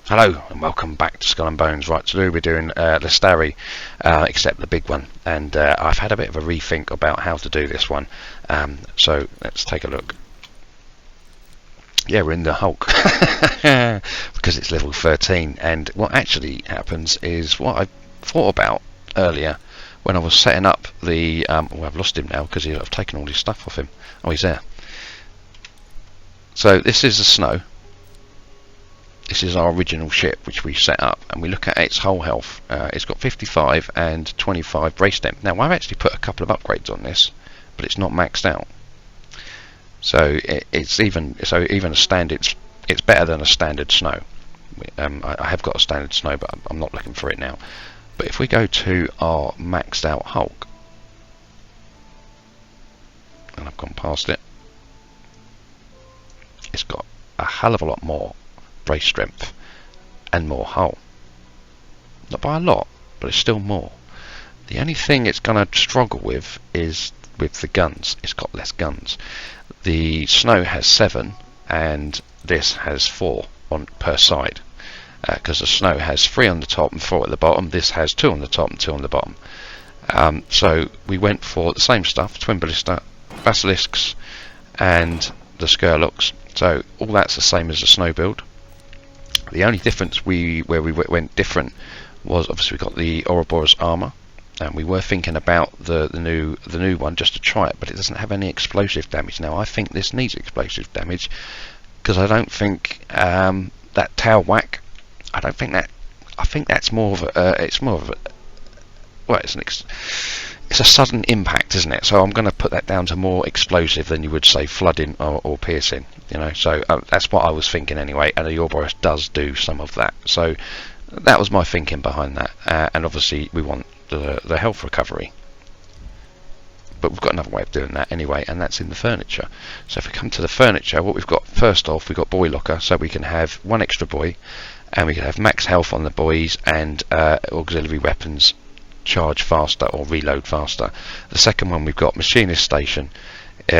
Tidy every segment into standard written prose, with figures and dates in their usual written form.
Hello and welcome back to Skull&Bones. Right, today we're doing Lestari, except the big one, and I've had a bit of a rethink about how to do this one, so let's take a look. Yeah, we're in the Hulk because it's level 13, and what actually happens is what I thought about earlier when I was setting up the well, I've lost him now because I've taken all his stuff off him. Oh, he's there. So this is the snow. This is our original ship which we set up, and we look at its whole health. It's got 55 and 25 brace stamp. Now I've actually put a couple of upgrades on this, but it's not maxed out. So it's even a standard. It's better than a standard snow. I have got a standard snow, but I'm not looking for it now. But if we go to our maxed out Hulk, and I've gone past it, it's got a hell of a lot more brace strength and more hull. Not by a lot, but it's still more. The only thing it's going to struggle with is with the guns. It's got less guns. The snow has 7 and this has 4 on per side, because the snow has 3 on the top and 4 at the bottom. This has 2 on the top and 2 on the bottom. So we went for the same stuff: twin blister, basilisks and the Skull&Bones. So all that's the same as the snow build. The only difference where we went different was obviously we got the Ouroboros armor, and we were thinking about the new one just to try it, but it doesn't have any explosive damage. Now I think this needs explosive damage, because I don't think that tail whack. I think that's more of a. It's more of a. Well, it's a sudden impact, isn't it? So I'm going to put that down to more explosive than you would say flooding or piercing, you know. So that's what I was thinking anyway, and the Ouroboros does do some of that. So that was my thinking behind that, and obviously we want the health recovery, but we've got another way of doing that anyway, and that's in the furniture. So if we come to the furniture, what we've got first off, we've got buoy locker, so we can have 1 extra buoy, and we can have max health on the buoys, and auxiliary weapons charge faster or reload faster. The second one, we've got machinist station,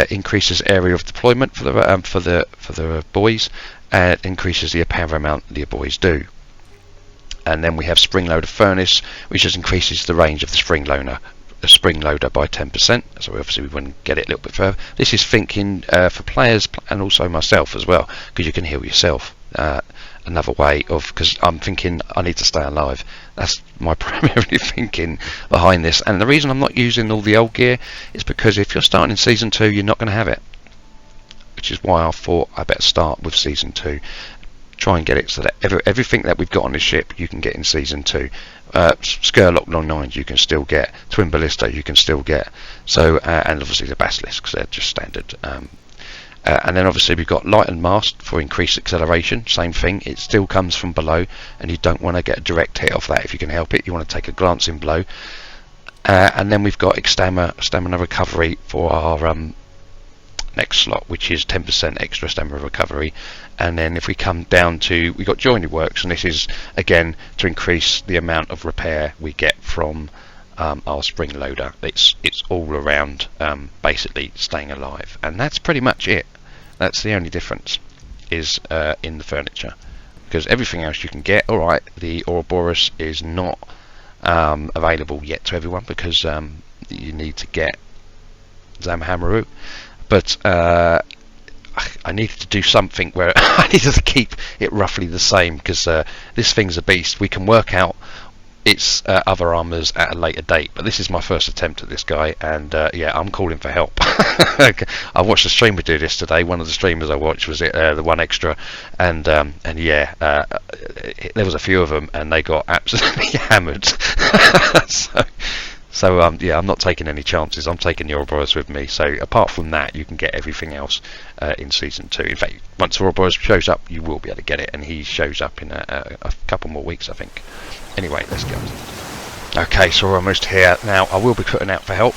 increases area of deployment for the buoys, and increases the apparent amount the buoys do. And then we have spring loader furnace, which just increases the range of the spring loader by 10%. So obviously we wouldn't get it a little bit further. This is thinking for players and also myself as well, because you can heal yourself. Another way of, because I'm thinking I need to stay alive. That's my primary thinking behind this. And the reason I'm not using all the old gear is because if you're starting in season 2, you're not going to have it, which is why I thought I better start with season 2. Try and get it so that everything that we've got on the ship you can get in season 2. Skull&Bones 9 you can still get, twin ballista you can still get. So and obviously the basilisks, they're just standard. And then obviously we've got light and mast for increased acceleration. Same thing, it still comes from below, and you don't want to get a direct hit off that if you can help it. You want to take a glancing blow. And then we've got stamina recovery for our next slot, which is 10% extra stamina recovery. And then if we come down to, we've got joinery works, and this is again to increase the amount of repair we get from our spring loader. It's all around basically staying alive, and that's pretty much it. That's the only difference is in the furniture, because everything else you can get. Alright, the Ouroboros is not available yet to everyone because you need to get Zamhamaru, but I needed to do something where I needed to keep it roughly the same, because this thing's a beast. We can work out its other armors at a later date, but this is my first attempt at this guy, and yeah, I'm calling for help. I watched a streamer do this today. One of the streamers I watched was the one extra, and yeah, there was a few of them, and they got absolutely hammered. So yeah, I'm not taking any chances. I'm taking the Ouroboros with me. So apart from that, you can get everything else in season 2. In fact, once Ouroboros shows up, you will be able to get it, and he shows up in a couple more weeks, I think. Anyway, let's go. Okay, so we're almost here now. I will be putting out for help,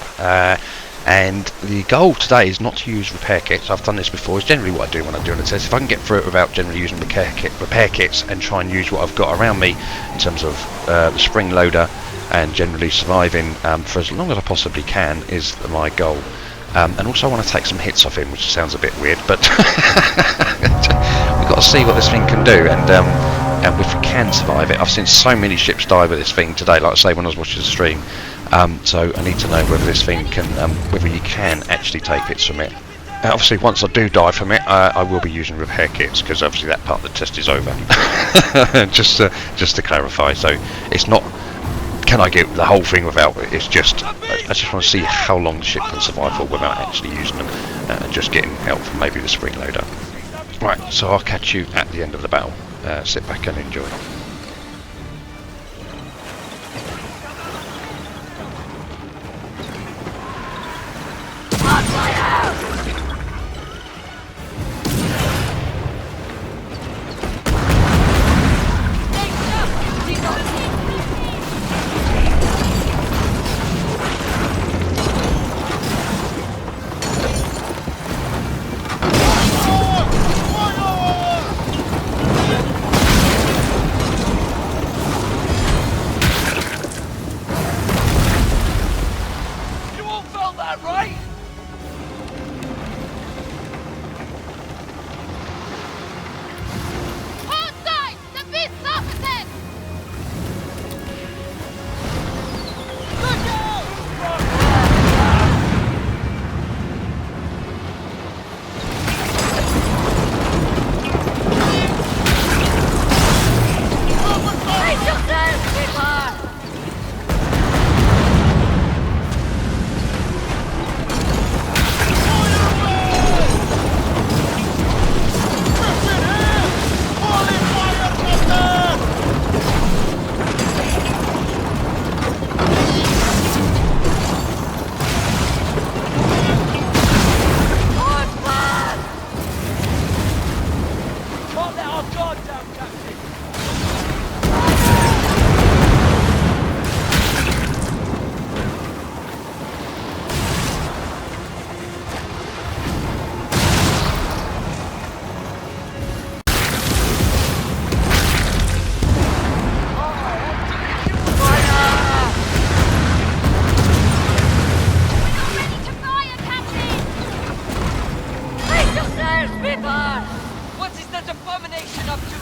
and the goal today is not to use repair kits. I've done this before. It's generally what I do when I'm doing a test. If I can get through it without generally using repair kits and try and use what I've got around me in terms of the spring loader and generally surviving for as long as I possibly can, is my goal. And also I want to take some hits off him, which sounds a bit weird, but we've got to see what this thing can do. And and if we can survive it. I've seen so many ships die with this thing today, like I say when I was watching the stream. So I need to know whether this thing can, whether you can actually take hits from it. Obviously, once I do die from it, I will be using repair kits, because obviously that part of the test is over. just to clarify, so it's not. Can I get the whole thing without it? It's just I just want to see how long the ship can survive for without actually using them, and just getting help from maybe the spring loader. Right, so I'll catch you at the end of the battle. Sit back and enjoy. What is that abomination up to?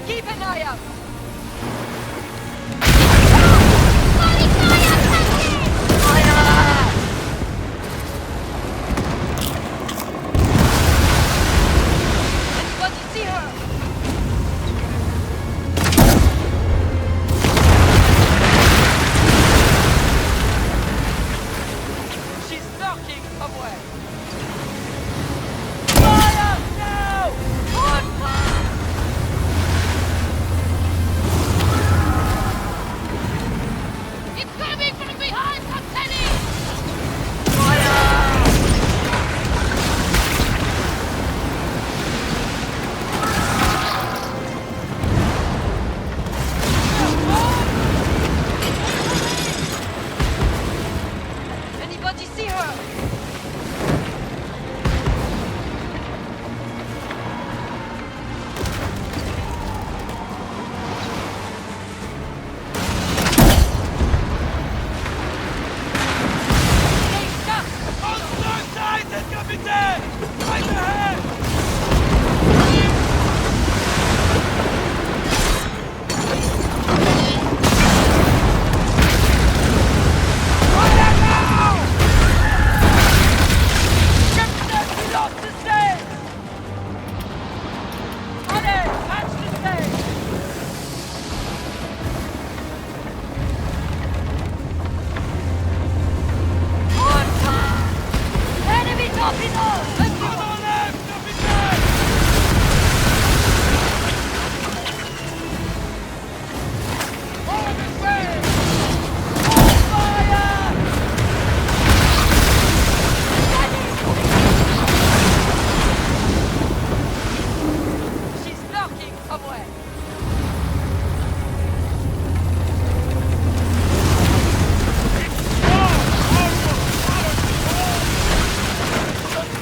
Keep an eye out! Anybody see her? She's knocking away! Fire now! On fire! It's coming from behind, Captain! Anybody see her? Stay stuck! On the side, Captain! Right ahead! Fire now! Captain, we lost the sail! Allez, patch the sail! On fire! Enemy torpedoes! Let's go! On the left, Captain! On this way! On fire! She's knocking away!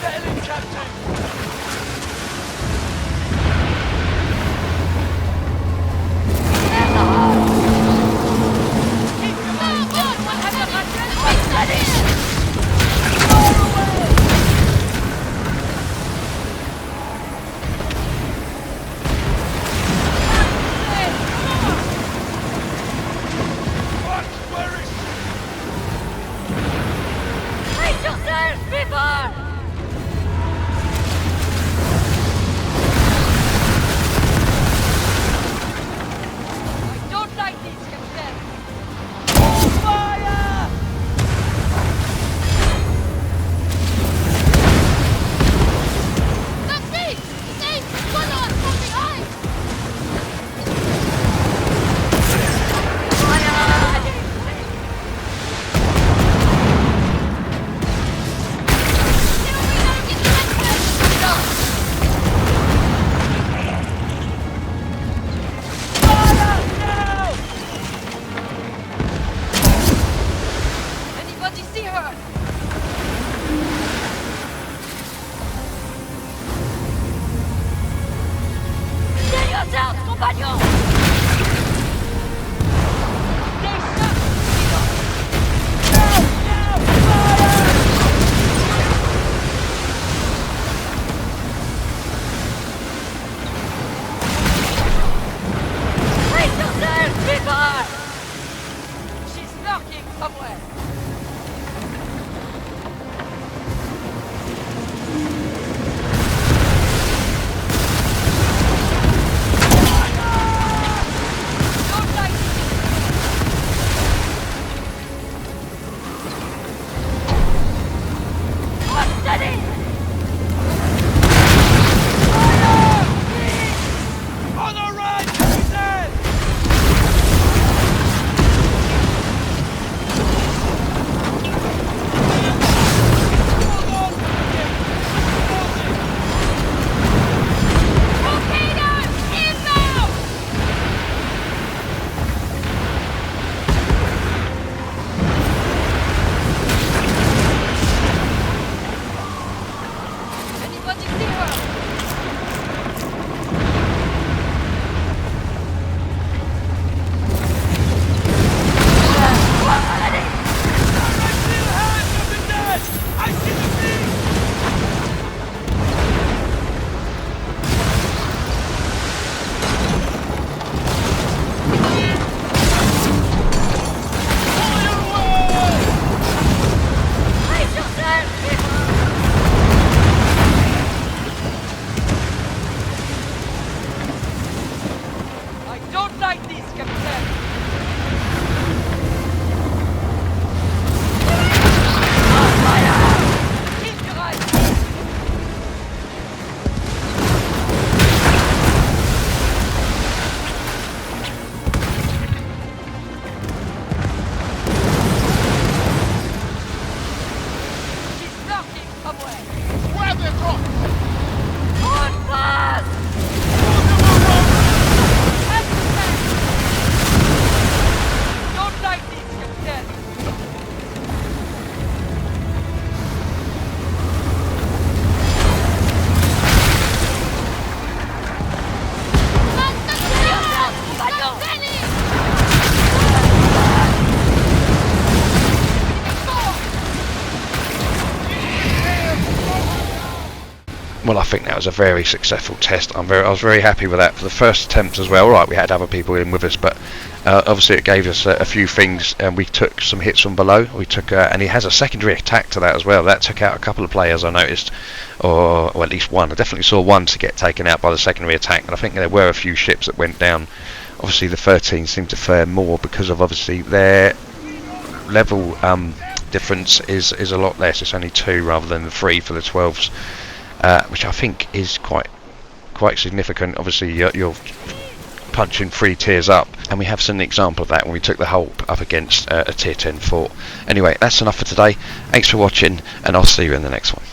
Sailing, Captain! Keep your eyes down! Have a good What? Where is she? Brace yourselves, people! I don't like this, Captain! On fire! Captain! Stay! Follow us from behind! Anybody see her? Stay yourselves, compagnon! Stay stuck! Brace yourselves, people! She's knocking away! well, I think that was a very successful test. I was very happy with that for the first attempt as well. Right, we had other people in with us, but obviously it gave us a few things, and we took some hits from below. We took, and he has a secondary attack to that as well. That took out a couple of players, I noticed, or at least one. I definitely saw one to get taken out by the secondary attack, and I think there were a few ships that went down. Obviously, the 13 seemed to fare more because of obviously their level difference is a lot less. It's only 2 rather than the 3 for the 12s. Which I think is quite significant. Obviously, you're punching 3 tiers up, and we have seen an example of that when we took the Hulk up against a tier 10 fort. Anyway, that's enough for today. Thanks for watching, and I'll see you in the next one.